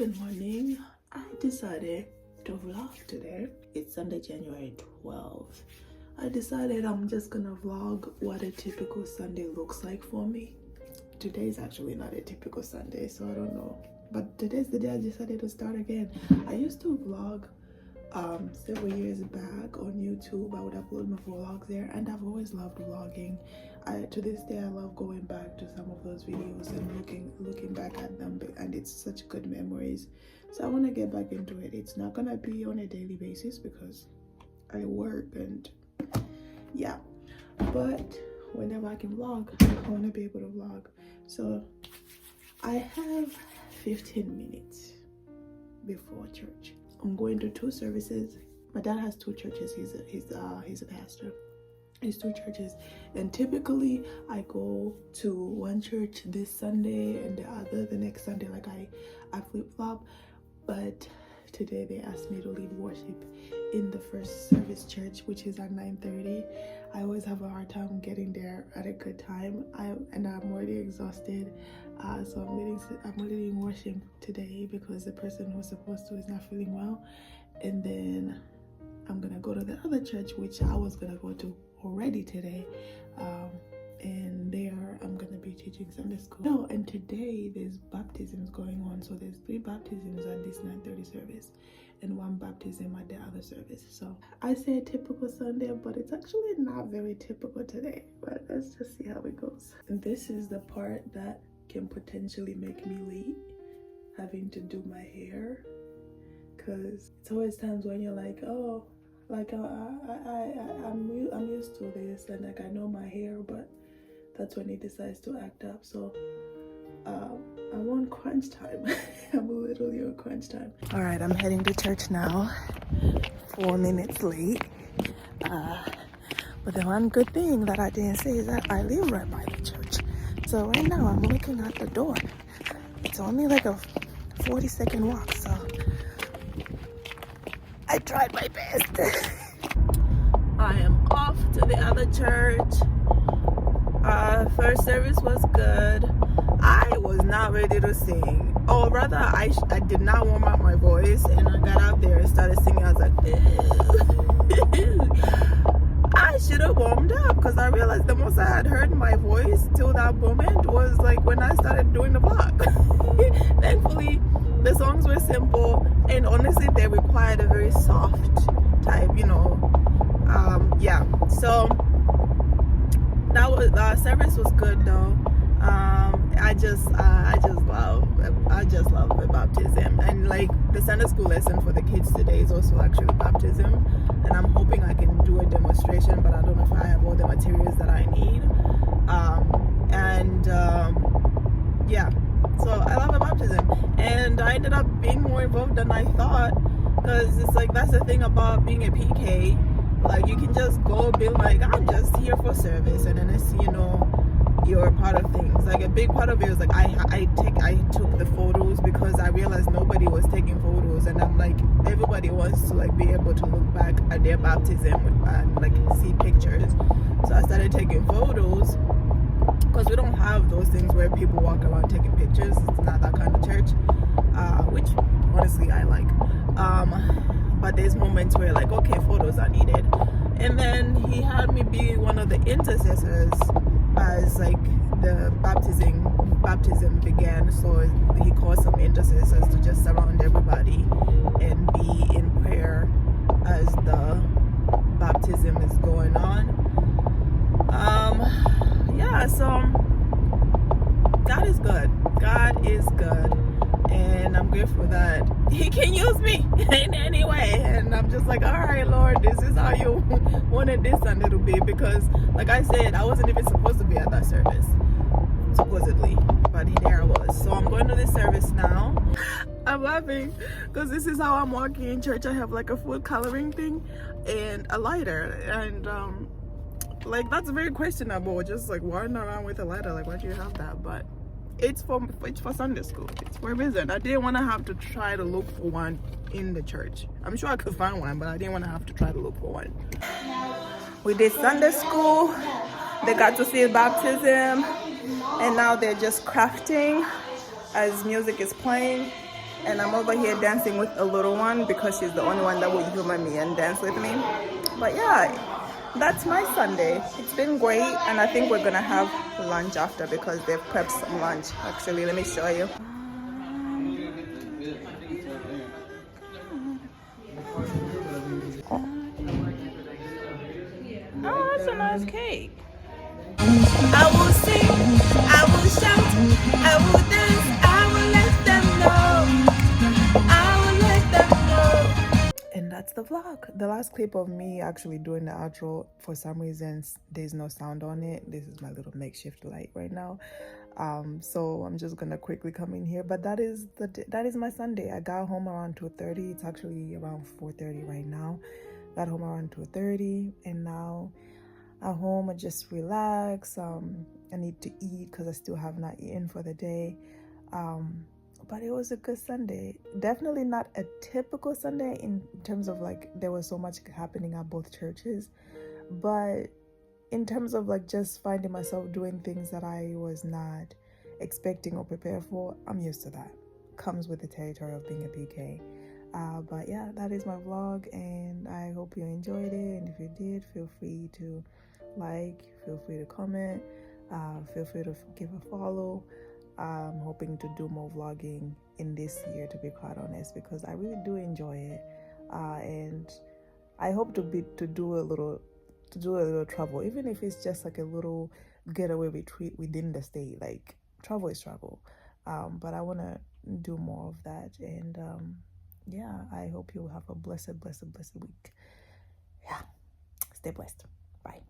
Good morning. I decided to vlog today. It's Sunday, January 12th. I decided I'm just gonna vlog what a typical Sunday looks like for me. Today's actually not a typical Sunday, so I don't know. But today's the day I decided to start again. I used to vlog several years back on YouTube. I would upload my vlogs there, and I've always loved vlogging. To this day, I love going back to some of those videos and looking back at them, and it's such good memories. So I want to get back into it. It's not gonna be on a daily basis because I work and yeah, but whenever I can vlog, I want to be able to vlog. So I have 15 minutes before church. I'm going to 2 services. My dad has 2 churches. He's a pastor. He's 2 churches, and typically I go to one church this Sunday and the other the next Sunday. Like I flip-flop, but today they asked me to lead worship in the first service church, which is at 9:30. I always have a hard time getting there at a good time. I'm already exhausted, so I'm leading worship today because the person who's supposed to is not feeling well, and then I'm gonna go to the other church, which I was gonna go to already today, and there I'm gonna be teaching Sunday school. No, and today there's baptisms going on, so there's 3 baptisms at this 9:30 service and 1 baptism at the other service. So I say a typical Sunday, but it's actually not very typical today, but let's just see how it goes. And this is the part that can potentially make me late, having to do my hair, because it's always times when you're like, oh, like I'm used to this, and like I know my hair, but that's when he decides to act up. So I'm on crunch time. I'm literally on crunch time. All right, I'm heading to church now. 4 minutes late. But the one good thing that I didn't say is that I live right by the church. So right now I'm looking at the door. It's only like a 40-second walk, so I tried my best. I am off to the other church. First service was good. I was not ready to sing. Or rather, I did not warm up my voice, and I got out there and started singing. I was like, I should have warmed up, because I realized the most I had heard my voice till that moment was like when I started doing the vlog. Thankfully, the songs were simple, and honestly they required a very soft type, yeah, so that was service was good though. I just love the baptism, and like the Sunday school lesson for the kids today is also actually baptism, and I'm hoping I can do a demonstration, but I don't know if I have all the materials that I need. Yeah, so I love the baptism, and I ended up being more involved than I thought, because it's like that's the thing about being a PK. Like you can just go be like, I'm just here for service, and then you're a part of things. Like a big part of it was like I took the photos, because I realized nobody was taking photos, and I'm like, everybody wants to like be able to look back at their baptism and like see pictures. So I started taking photos, because we don't have those things where people walk around taking pictures. It's not that kind of church, which honestly I like. But there's moments where like, okay, photos are needed. And then he had me be one of the intercessors as like the baptism began. So he called some intercessors to just surround everybody and be in prayer as the baptism is going on. Yeah, so God is good. God is good. And I'm grateful that he can use me in any way. And I'm just like, all right, Lord, this is how you wanted this Sunday to be. Because like I said, I wasn't even supposed to be at that service, supposedly, but there I was. So I'm going to this service now. I'm laughing because this is how I'm walking in church. I have like a food coloring thing and a lighter, and like that's very questionable, just like walking around with a lighter. Like, why do you have that? But it's for Sunday school. It's for a reason. I didn't want to have to try to look for one in the church. I'm sure I could find one, but I didn't want to have to try to look for one. We did Sunday school. They got to see baptism, and now they're just crafting as music is playing. And I'm over here dancing with a little one because she's the only one that will humor me and dance with me. But yeah, that's my Sunday. It's been great, and I think we're gonna have lunch after because they've prepped some lunch. Actually, let me show you. Oh, that's a nice cake. I will sing, I will shout, I will dance, I will let them know, I will let them know. And that's the vlog. The last clip of me actually doing the outro, for some reason there's no sound on it. This is my little makeshift light right now. So I'm just gonna quickly come in here, but that is my Sunday. I got home around 2:30. It's actually around 4:30 right now. Got home around 2:30, and now at home I just relax. I need to eat because I still have not eaten for the day. But it was a good Sunday. Definitely not a typical Sunday in terms of like there was so much happening at both churches, but in terms of like just finding myself doing things that I was not expecting or prepared for, I'm used to that. Comes with the territory of being a PK. But yeah, that is my vlog, and I hope you enjoyed it. And if you did, feel free to like, feel free to comment, feel free to give a follow. I'm hoping to do more vlogging in this year, to be quite honest, because I really do enjoy it, and I hope to do a little travel, even if it's just like a little getaway retreat within the state. Like, travel is travel, but I want to do more of that. And yeah, I hope you have a blessed week. Yeah, stay blessed. Bye.